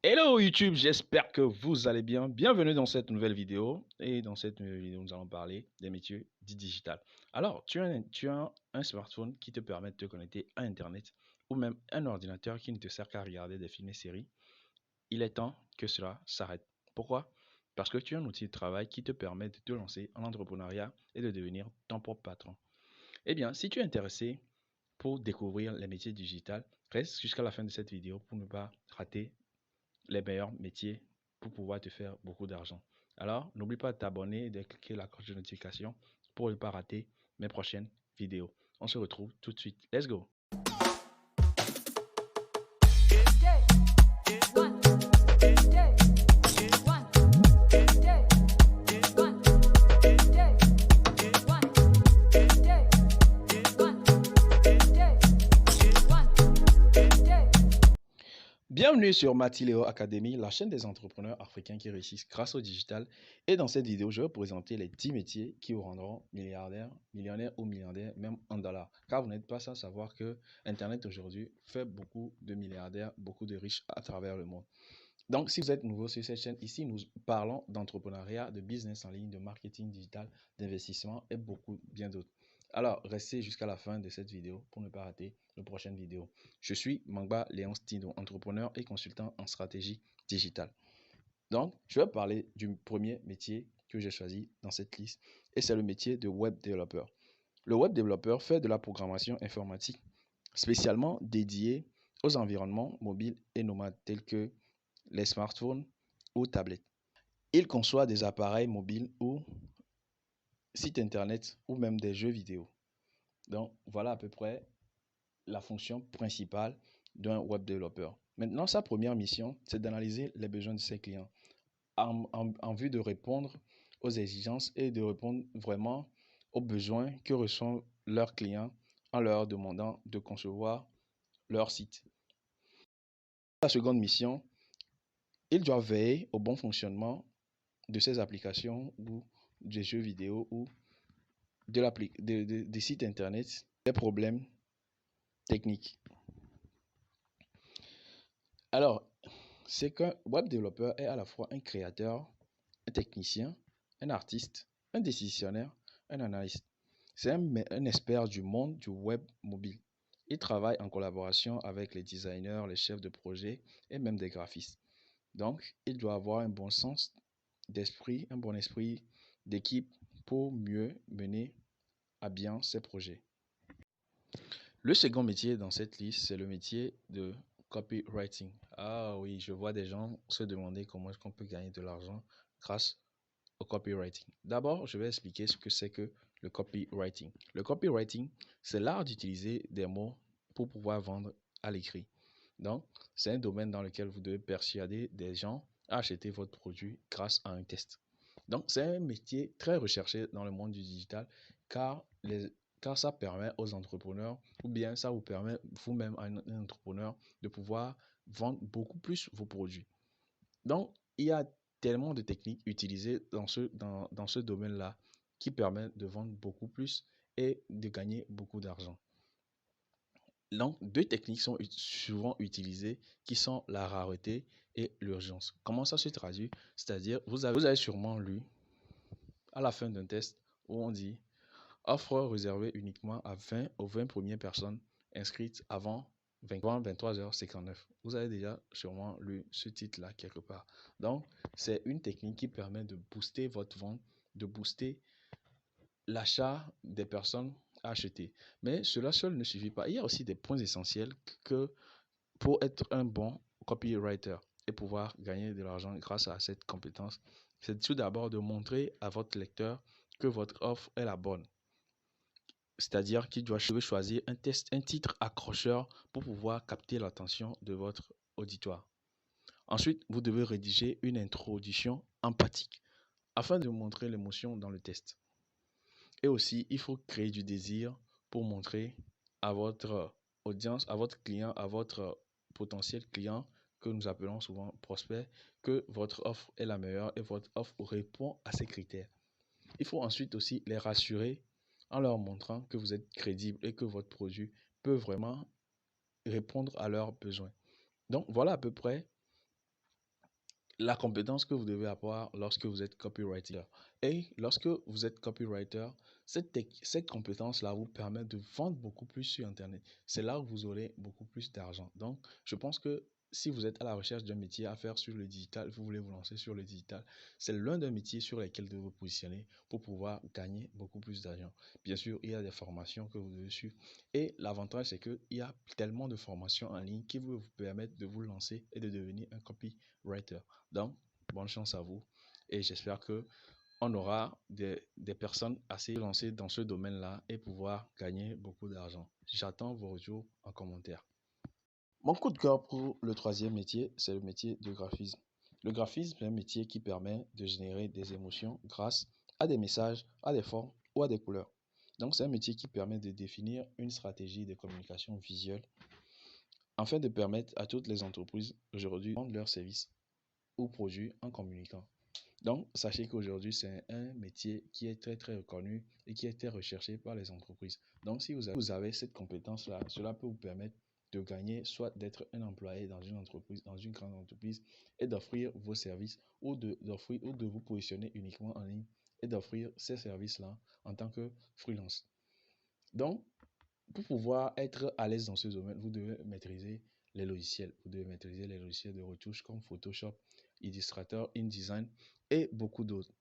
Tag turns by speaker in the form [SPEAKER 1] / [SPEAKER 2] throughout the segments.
[SPEAKER 1] Hello YouTube, j'espère que vous allez bien. Bienvenue dans cette nouvelle vidéo. Et dans cette nouvelle vidéo, nous allons parler des métiers du digital. Alors, tu as un smartphone qui te permet de te connecter à Internet ou même un ordinateur qui ne te sert qu'à regarder des films et séries. Il est temps que cela s'arrête. Pourquoi? Parce que tu as un outil de travail qui te permet de te lancer en entrepreneuriat et de devenir ton propre patron. Eh bien, si tu es intéressé pour découvrir les métiers digitaux, reste jusqu'à la fin de cette vidéo pour ne pas rater les meilleurs métiers pour pouvoir te faire beaucoup d'argent. Alors, n'oublie pas de t'abonner et de cliquer la cloche de notification pour ne pas rater mes prochaines vidéos. On se retrouve tout de suite. Let's go! Bienvenue sur Matileo Academy, la chaîne des entrepreneurs africains qui réussissent grâce au digital. Et dans cette vidéo, je vais vous présenter les 10 métiers qui vous rendront milliardaire, millionnaire ou milliardaire, même en dollars. Car vous n'êtes pas sans savoir que Internet aujourd'hui fait beaucoup de milliardaires, beaucoup de riches à travers le monde. Donc, si vous êtes nouveau sur cette chaîne, ici, nous parlons d'entrepreneuriat, de business en ligne, de marketing digital, d'investissement et beaucoup bien d'autres. Alors, restez jusqu'à la fin de cette vidéo pour ne pas rater les prochaines vidéos. Je suis Mangba Léonce Tino, entrepreneur et consultant en stratégie digitale. Donc, je vais parler du premier métier que j'ai choisi dans cette liste et c'est le métier de web développeur. Le web développeur fait de la programmation informatique spécialement dédiée aux environnements mobiles et nomades tels que les smartphones ou tablettes. Il conçoit des appareils mobiles ou sites internet ou même des jeux vidéo. Donc, voilà à peu près la fonction principale d'un web développeur. Maintenant, sa première mission, c'est d'analyser les besoins de ses clients en vue de répondre aux exigences et de répondre vraiment aux besoins que ressentent leurs clients en leur demandant de concevoir leur site. La seconde mission, il doit veiller au bon fonctionnement de ces applications ou des jeux vidéo ou des sites internet, des problèmes techniques. Alors, c'est qu'un web développeur est à la fois un créateur, un technicien, un artiste, un décisionnaire, un analyste. C'est un expert du monde du web mobile. Il travaille en collaboration avec les designers, les chefs de projet et même des graphistes. Donc, il doit avoir un bon sens d'esprit, un bon esprit d'équipe pour mieux mener à bien ses projets. Le second métier dans cette liste, c'est le métier de copywriting. Ah oui, je vois des gens se demander comment est-ce qu'on peut gagner de l'argent grâce au copywriting. D'abord, je vais expliquer ce que c'est que le copywriting. Le copywriting, c'est l'art d'utiliser des mots pour pouvoir vendre à l'écrit. Donc, c'est un domaine dans lequel vous devez persuader des gens à acheter votre produit grâce à un test. Donc, c'est un métier très recherché dans le monde du digital car, car ça permet aux entrepreneurs ou bien ça vous permet vous-même à un entrepreneur de pouvoir vendre beaucoup plus vos produits. Donc, il y a tellement de techniques utilisées dans ce domaine-là qui permettent de vendre beaucoup plus et de gagner beaucoup d'argent. Donc, deux techniques sont souvent utilisées qui sont la rareté et l'urgence. Comment ça se traduit? C'est-à-dire, vous avez sûrement lu à la fin d'un test où on dit offre réservée uniquement à 20 aux 20 premières personnes inscrites avant 23h59. Vous avez déjà sûrement lu ce titre-là quelque part. Donc, c'est une technique qui permet de booster votre vente, de booster l'achat des personnes à acheter. Mais cela seul ne suffit pas. Il y a aussi des points essentiels que pour être un bon copywriter et pouvoir gagner de l'argent grâce à cette compétence, c'est tout d'abord de montrer à votre lecteur que votre offre est la bonne. C'est-à-dire qu'il doit choisir un titre accrocheur pour pouvoir capter l'attention de votre auditoire. Ensuite, vous devez rédiger une introduction empathique afin de montrer l'émotion dans le test. Et aussi, il faut créer du désir pour montrer à votre audience, à votre client, à votre potentiel client, que nous appelons souvent prospect, que votre offre est la meilleure et votre offre répond à ces critères. Il faut ensuite aussi les rassurer en leur montrant que vous êtes crédible et que votre produit peut vraiment répondre à leurs besoins. Donc, voilà à peu près la compétence que vous devez avoir lorsque vous êtes copywriter. Et lorsque vous êtes copywriter, cette compétence-là vous permet de vendre beaucoup plus sur Internet. C'est là où vous aurez beaucoup plus d'argent. Donc, je pense que si vous êtes à la recherche d'un métier à faire sur le digital, vous voulez vous lancer sur le digital, c'est l'un des métiers sur lesquels vous devez vous positionner pour pouvoir gagner beaucoup plus d'argent. Bien sûr, il y a des formations que vous devez suivre. Et l'avantage, c'est qu'il y a tellement de formations en ligne qui vous permettent de vous lancer et de devenir un copywriter. Donc, bonne chance à vous et j'espère que on aura des personnes assez lancées dans ce domaine-là et pouvoir gagner beaucoup d'argent. J'attends vos retours en commentaire. Mon coup de cœur pour le troisième métier, c'est le métier de graphisme. Le graphisme est un métier qui permet de générer des émotions grâce à des messages, à des formes ou à des couleurs. Donc, c'est un métier qui permet de définir une stratégie de communication visuelle afin de permettre à toutes les entreprises aujourd'hui de vendre leurs services ou produits en communiquant. Donc, sachez qu'aujourd'hui, c'est un métier qui est très, très reconnu et qui est très recherché par les entreprises. Donc, si vous avez cette compétence-là, cela peut vous permettre de gagner, soit d'être un employé dans une entreprise, dans une grande entreprise, et d'offrir vos services ou de vous positionner uniquement en ligne et d'offrir ces services-là en tant que freelance. Donc, pour pouvoir être à l'aise dans ce domaine, vous devez maîtriser les logiciels. Vous devez maîtriser les logiciels de retouche comme Photoshop, Illustrator, InDesign et beaucoup d'autres.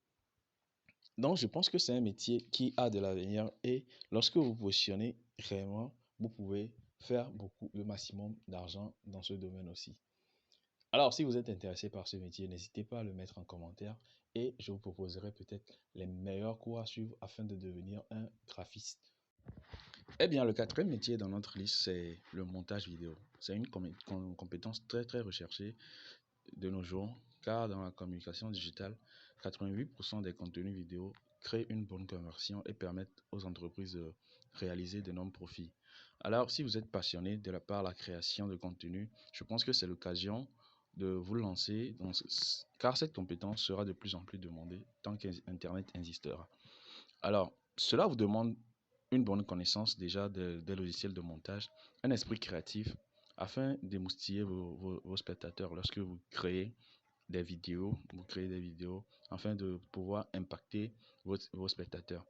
[SPEAKER 1] Donc, je pense que c'est un métier qui a de l'avenir et lorsque vous positionnez réellement, vous pouvez faire le maximum d'argent dans ce domaine aussi. Alors, si vous êtes intéressé par ce métier, n'hésitez pas à le mettre en commentaire et je vous proposerai peut-être les meilleurs cours à suivre afin de devenir un graphiste. Eh bien, le quatrième métier dans notre liste, c'est le montage vidéo. C'est une compétence très, très recherchée de nos jours, car dans la communication digitale, 88% des contenus vidéo créent une bonne conversion et permettent aux entreprises de réaliser d'énormes profits. Alors, si vous êtes passionné de par la création de contenu, je pense que c'est l'occasion de vous lancer car cette compétence sera de plus en plus demandée tant qu'Internet insistera. Alors, cela vous demande une bonne connaissance déjà des logiciels de montage, un esprit créatif afin d'émoustiller vos spectateurs lorsque vous créez des vidéos afin de pouvoir impacter vos spectateurs.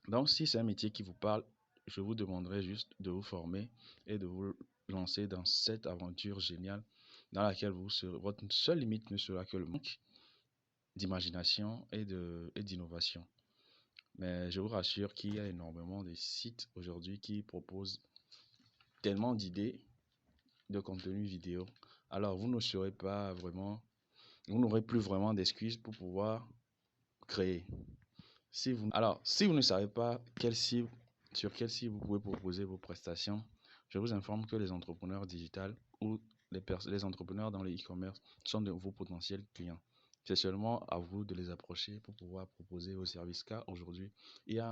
[SPEAKER 1] Donc, si c'est un métier qui vous parle, je vous demanderai juste de vous former et de vous lancer dans cette aventure géniale dans laquelle votre seule limite ne sera que le manque d'imagination et d'innovation. Mais je vous rassure qu'il y a énormément de sites aujourd'hui qui proposent tellement d'idées de contenu vidéo. Alors, vous n'aurez plus vraiment d'excuses pour pouvoir créer. Si vous ne savez pas sur quelle cible vous pouvez proposer vos prestations, je vous informe que les entrepreneurs digitales ou les entrepreneurs dans le e-commerce sont de vos potentiels clients. C'est seulement à vous de les approcher pour pouvoir proposer vos services. Car aujourd'hui, il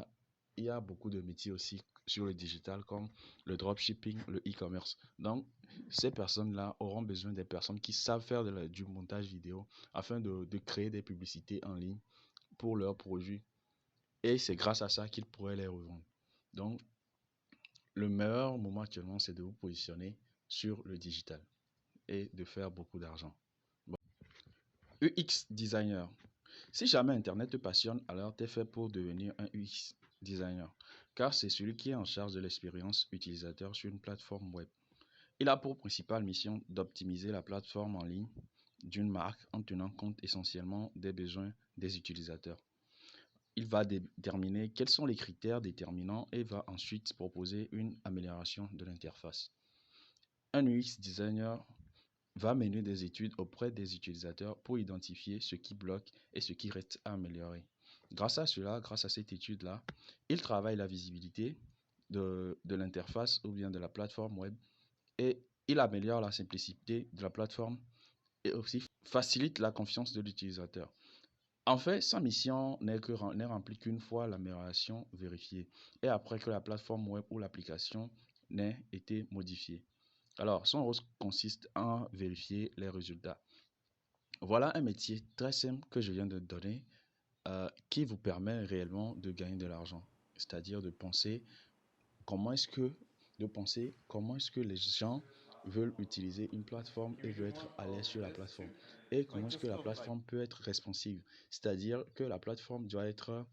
[SPEAKER 1] y a beaucoup de métiers aussi sur le digital comme le dropshipping, le e-commerce. Donc, ces personnes-là auront besoin des personnes qui savent faire du montage vidéo afin de créer des publicités en ligne pour leurs produits. Et c'est grâce à ça qu'ils pourraient les revendre. Donc, le meilleur moment actuellement, c'est de vous positionner sur le digital et de faire beaucoup d'argent. Bon. UX designer. Si jamais Internet te passionne, alors tu es fait pour devenir un UX designer, car c'est celui qui est en charge de l'expérience utilisateur sur une plateforme web. Il a pour principale mission d'optimiser la plateforme en ligne d'une marque en tenant compte essentiellement des besoins des utilisateurs. Il va déterminer quels sont les critères déterminants et va ensuite proposer une amélioration de l'interface. Un UX designer va mener des études auprès des utilisateurs pour identifier ce qui bloque et ce qui reste à améliorer. Grâce à cette étude-là, il travaille la visibilité de l'interface ou bien de la plateforme web et il améliore la simplicité de la plateforme et aussi facilite la confiance de l'utilisateur. En fait, sa mission n'est remplie qu'une fois l'amélioration vérifiée et après que la plateforme web ou l'application n'ait été modifiée. Alors, son rôle consiste à vérifier les résultats. Voilà un métier très simple que je viens de donner qui vous permet réellement de gagner de l'argent. C'est-à-dire de penser comment est-ce que les gens veulent utiliser une plateforme et veulent être à l'aise sur la plateforme. Et comment est-ce que la plateforme peut être responsive? C'est-à-dire que la plateforme doit être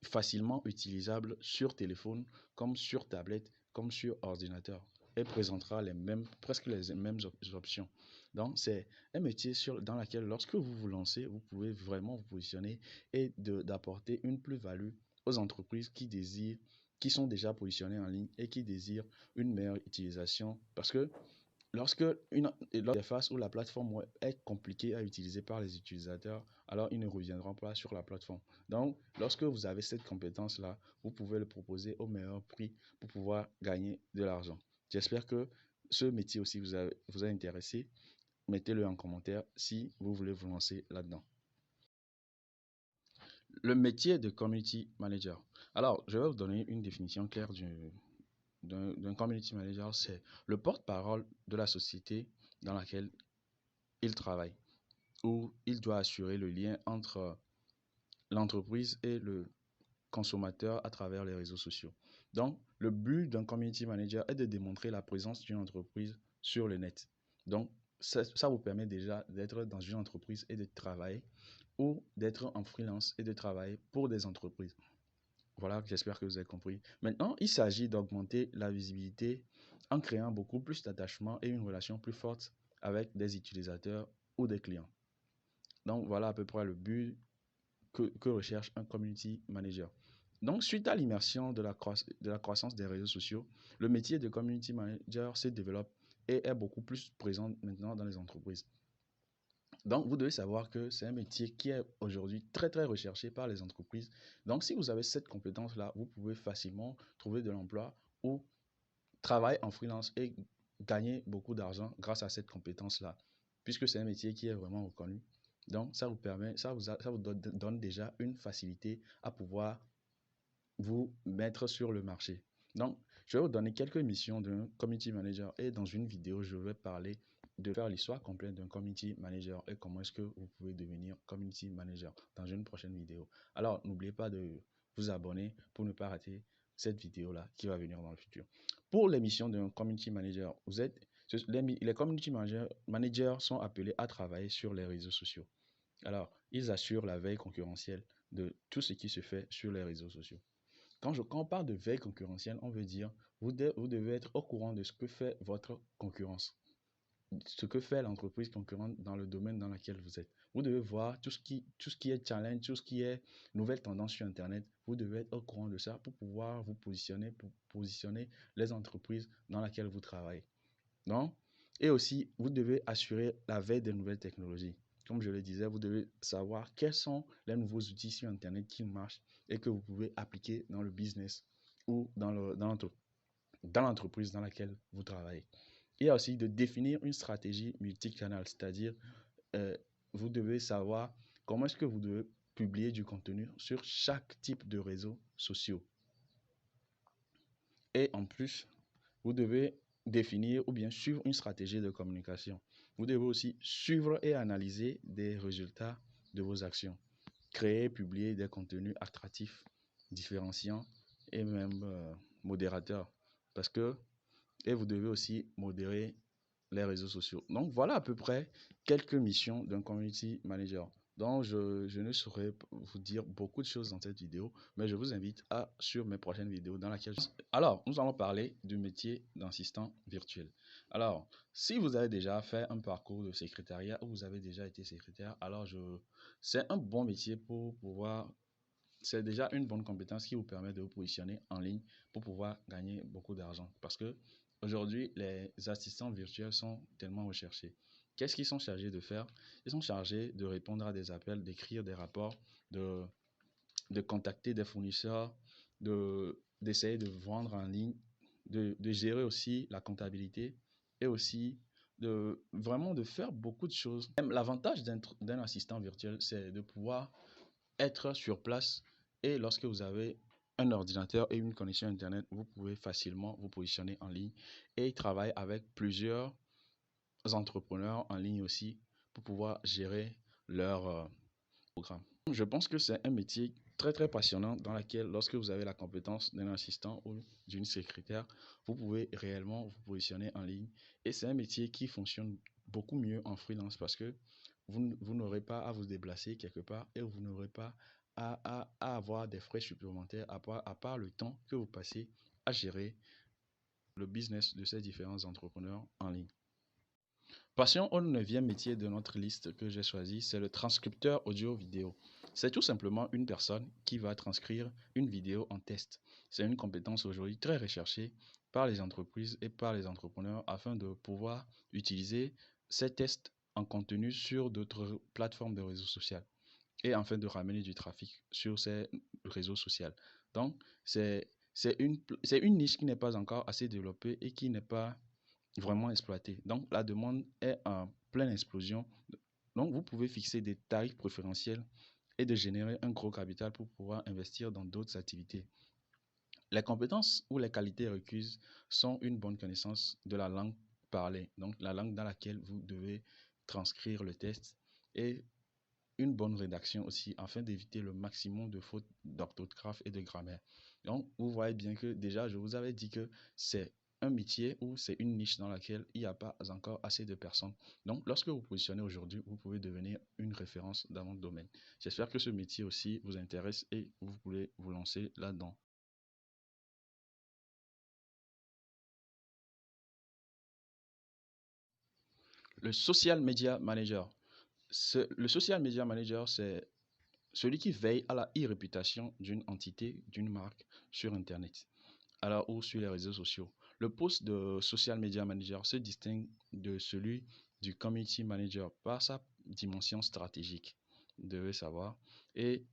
[SPEAKER 1] facilement utilisable sur téléphone, comme sur tablette, comme sur ordinateur. Elle présentera presque les mêmes options. Donc, c'est un métier dans lequel, lorsque vous vous lancez, vous pouvez vraiment vous positionner et d'apporter une plus-value aux entreprises qui sont déjà positionnées en ligne et qui désirent une meilleure utilisation. Parce que lorsque l'interface ou la plateforme web est compliquée à utiliser par les utilisateurs, alors ils ne reviendront pas sur la plateforme. Donc, lorsque vous avez cette compétence-là, vous pouvez le proposer au meilleur prix pour pouvoir gagner de l'argent. J'espère que ce métier aussi vous a intéressé. Mettez-le en commentaire si vous voulez vous lancer là-dedans. Le métier de community manager. Alors, je vais vous donner une définition claire d'un community manager. C'est le porte-parole de la société dans laquelle il travaille, où il doit assurer le lien entre l'entreprise et le consommateur à travers les réseaux sociaux. Donc, le but d'un community manager est de démontrer la présence d'une entreprise sur le net. Donc, ça vous permet déjà d'être dans une entreprise et de travailler, ou d'être en freelance et de travailler pour des entreprises. Voilà, j'espère que vous avez compris. Maintenant, il s'agit d'augmenter la visibilité en créant beaucoup plus d'attachement et une relation plus forte avec des utilisateurs ou des clients. Donc, voilà à peu près le but que recherche un community manager. Donc, suite à l'immersion de la croissance des réseaux sociaux, le métier de community manager se développe et est beaucoup plus présent maintenant dans les entreprises. Donc, vous devez savoir que c'est un métier qui est aujourd'hui très, très recherché par les entreprises. Donc, si vous avez cette compétence-là, vous pouvez facilement trouver de l'emploi ou travailler en freelance et gagner beaucoup d'argent grâce à cette compétence-là, puisque c'est un métier qui est vraiment reconnu. Donc, ça vous donne déjà une facilité à pouvoir vous mettre sur le marché. Donc, je vais vous donner quelques missions d'un community manager et dans une vidéo, je vais parler de faire l'histoire complète d'un community manager et comment est-ce que vous pouvez devenir community manager dans une prochaine vidéo. Alors, n'oubliez pas de vous abonner pour ne pas rater cette vidéo-là qui va venir dans le futur. Pour les missions d'un community manager, les community managers sont appelés à travailler sur les réseaux sociaux. Alors, ils assurent la veille concurrentielle de tout ce qui se fait sur les réseaux sociaux. Quand on parle de veille concurrentielle, on veut dire vous devez être au courant de ce que fait votre concurrence, ce que fait l'entreprise concurrente dans le domaine dans lequel vous êtes. Vous devez voir tout ce qui est challenge, tout ce qui est nouvelle tendance sur Internet. Vous devez être au courant de ça pour pouvoir vous positionner, pour positionner les entreprises dans lesquelles vous travaillez. Non? Et aussi, vous devez assurer la veille des nouvelles technologies. Comme je le disais, vous devez savoir quels sont les nouveaux outils sur Internet qui marchent et que vous pouvez appliquer dans le business ou dans l'entreprise dans laquelle vous travaillez. Il y a aussi de définir une stratégie multicanal, c'est-à-dire vous devez savoir comment est-ce que vous devez publier du contenu sur chaque type de réseaux sociaux. Et en plus, vous devez définir ou bien suivre une stratégie de communication. Vous devez aussi suivre et analyser des résultats de vos actions. Créer, publier des contenus attractifs, différenciants et même modérateurs. Et vous devez aussi modérer les réseaux sociaux. Donc, voilà à peu près quelques missions d'un community manager. Donc, je ne saurais vous dire beaucoup de choses dans cette vidéo, mais je vous invite sur mes prochaines vidéos dans laquelle... Alors, nous allons parler du métier d'assistant virtuel. Alors, si vous avez déjà fait un parcours de secrétariat ou vous avez déjà été secrétaire, alors c'est un bon métier pour pouvoir... C'est déjà une bonne compétence qui vous permet de vous positionner en ligne pour pouvoir gagner beaucoup d'argent. Parce que aujourd'hui, les assistants virtuels sont tellement recherchés. Qu'est-ce qu'ils sont chargés de faire? Ils sont chargés de répondre à des appels, d'écrire des rapports, de contacter des fournisseurs, d'essayer de vendre en ligne, de gérer aussi la comptabilité et aussi vraiment de faire beaucoup de choses. L'avantage d'un assistant virtuel, c'est de pouvoir être sur place et lorsque vous avez un ordinateur et une connexion Internet, vous pouvez facilement vous positionner en ligne et travailler avec plusieurs entrepreneurs en ligne aussi pour pouvoir gérer leur programme. Je pense que c'est un métier très très passionnant dans laquelle lorsque vous avez la compétence d'un assistant ou d'une secrétaire, vous pouvez réellement vous positionner en ligne. Et c'est un métier qui fonctionne beaucoup mieux en freelance parce que vous n'aurez pas à vous déplacer quelque part et vous n'aurez pas à avoir des frais supplémentaires à part le temps que vous passez à gérer le business de ces différents entrepreneurs en ligne. Passons au neuvième métier de notre liste que j'ai choisi, c'est le transcripteur audio-vidéo. C'est tout simplement une personne qui va transcrire une vidéo en test. C'est une compétence aujourd'hui très recherchée par les entreprises et par les entrepreneurs afin de pouvoir utiliser ces tests en contenu sur d'autres plateformes de réseaux sociaux et afin de ramener du trafic sur ces réseaux sociaux. Donc, c'est une niche qui n'est pas encore assez développée et qui n'est pas vraiment exploité. Donc, la demande est en pleine explosion. Donc, vous pouvez fixer des tarifs préférentiels et de générer un gros capital pour pouvoir investir dans d'autres activités. Les compétences ou les qualités requises sont une bonne connaissance de la langue parlée, donc la langue dans laquelle vous devez transcrire le test, et une bonne rédaction aussi, afin d'éviter le maximum de fautes d'orthographe et de grammaire. Donc, vous voyez bien que déjà, je vous avais dit que c'est un métier ou c'est une niche dans laquelle il n'y a pas encore assez de personnes. Donc, lorsque vous positionnez aujourd'hui, vous pouvez devenir une référence dans votre domaine. J'espère que ce métier aussi vous intéresse et vous pouvez vous lancer là-dedans. Le social media manager. Le social media manager, c'est celui qui veille à la e-réputation d'une entité, d'une marque sur Internet, alors ou sur les réseaux sociaux. Le poste de social media manager se distingue de celui du community manager par sa dimension stratégique, vous devez savoir. Et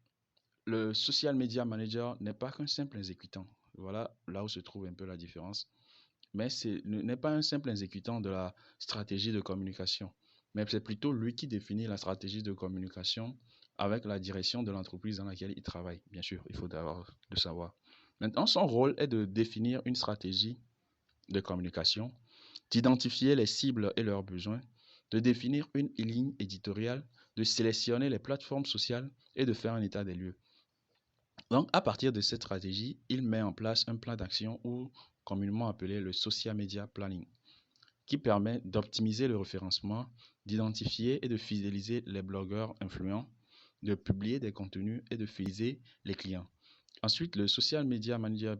[SPEAKER 1] le social media manager n'est pas qu'un simple exécutant. Voilà là où se trouve un peu la différence. Mais n'est pas un simple exécutant de la stratégie de communication, mais c'est plutôt lui qui définit la stratégie de communication avec la direction de l'entreprise dans laquelle il travaille. Bien sûr, il faut d'abord le savoir. Maintenant, son rôle est de définir une stratégie de communication, d'identifier les cibles et leurs besoins, de définir une ligne éditoriale, de sélectionner les plateformes sociales et de faire un état des lieux. Donc, à partir de cette stratégie, il met en place un plan d'action ou communément appelé le social media planning, qui permet d'optimiser le référencement, d'identifier et de fidéliser les blogueurs influents, de publier des contenus et de fidéliser les clients. Ensuite, le social media manager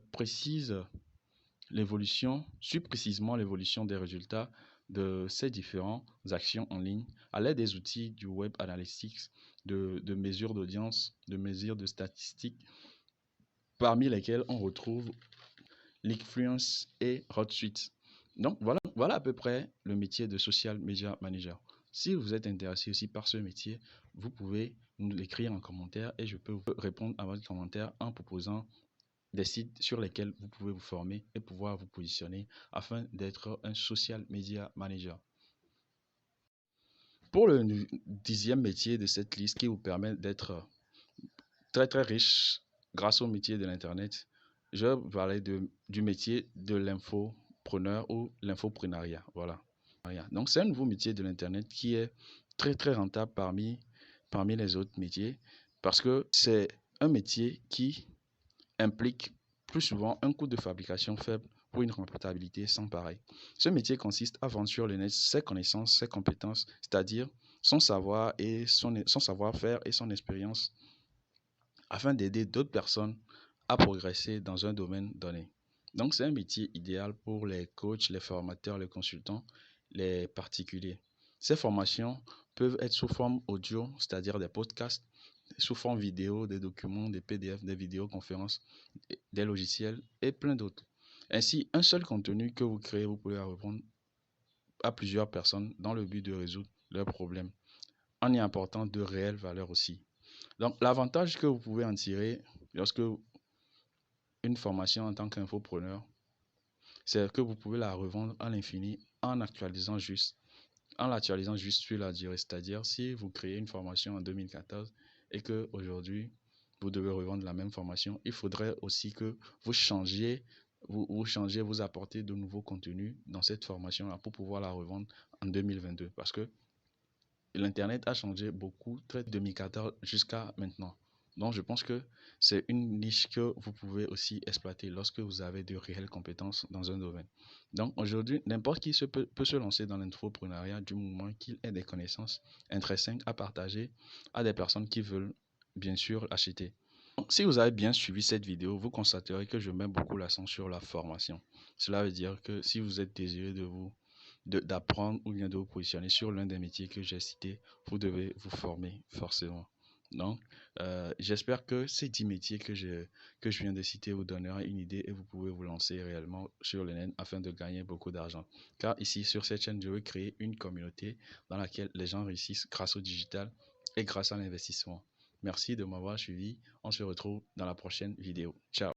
[SPEAKER 1] suit précisément l'évolution des résultats de ces différentes actions en ligne à l'aide des outils du web analytics, de mesures d'audience, de mesures de statistiques, parmi lesquelles on retrouve l'influence et HotSuite. Donc voilà à peu près le métier de social media manager. Si vous êtes intéressé aussi par ce métier, vous pouvez nous l'écrire en commentaire et je peux vous répondre à votre commentaire en proposant des sites sur lesquels vous pouvez vous former et pouvoir vous positionner afin d'être un social media manager. Pour le 10e métier de cette liste qui vous permet d'être très très riche grâce au métier de l'Internet, je vais parler du métier de l'infopreneur ou l'infoprenariat. Voilà. Donc, c'est un nouveau métier de l'Internet qui est très très rentable parmi les autres métiers parce que c'est un métier qui implique plus souvent un coût de fabrication faible pour une rentabilité sans pareil. Ce métier consiste à vendre sur le net ses connaissances, ses compétences, c'est-à-dire son savoir et son savoir-faire et son expérience afin d'aider d'autres personnes à progresser dans un domaine donné. Donc, c'est un métier idéal pour les coachs, les formateurs, les consultants, les particuliers. Ces formations peuvent être sous forme audio, c'est-à-dire des podcasts, sous forme vidéo, des documents, des PDF, des vidéoconférences, des logiciels et plein d'autres. Ainsi, un seul contenu que vous créez, vous pouvez répondre à plusieurs personnes dans le but de résoudre leurs problèmes, en y apportant de réelles valeurs aussi. Donc, l'avantage que vous pouvez en tirer lorsque une formation en tant qu'infopreneur, c'est que vous pouvez la revendre à l'infini en l'actualisant juste sur la durée. C'est-à-dire, si vous créez une formation en 2014 et qu'aujourd'hui, vous devez revendre la même formation, il faudrait aussi que vous changiez, vous apportez de nouveaux contenus dans cette formation-là pour pouvoir la revendre en 2022. Parce que l'Internet a changé beaucoup, très de 2014 jusqu'à maintenant. Donc, je pense que c'est une niche que vous pouvez aussi exploiter lorsque vous avez de réelles compétences dans un domaine. Donc, aujourd'hui, n'importe qui peut se lancer dans l'infoprenariat du moment qu'il ait des connaissances intéressantes à partager à des personnes qui veulent, bien sûr, acheter. Donc, si vous avez bien suivi cette vidéo, vous constaterez que je mets beaucoup l'accent sur la formation. Cela veut dire que si vous êtes désireux d'apprendre ou bien de vous positionner sur l'un des métiers que j'ai cités, vous devez vous former forcément. Donc, j'espère que ces 10 métiers que je viens de citer vous donneront une idée et vous pouvez vous lancer réellement sur le net afin de gagner beaucoup d'argent. Car ici, sur cette chaîne, je veux créer une communauté dans laquelle les gens réussissent grâce au digital et grâce à l'investissement. Merci de m'avoir suivi. On se retrouve dans la prochaine vidéo. Ciao.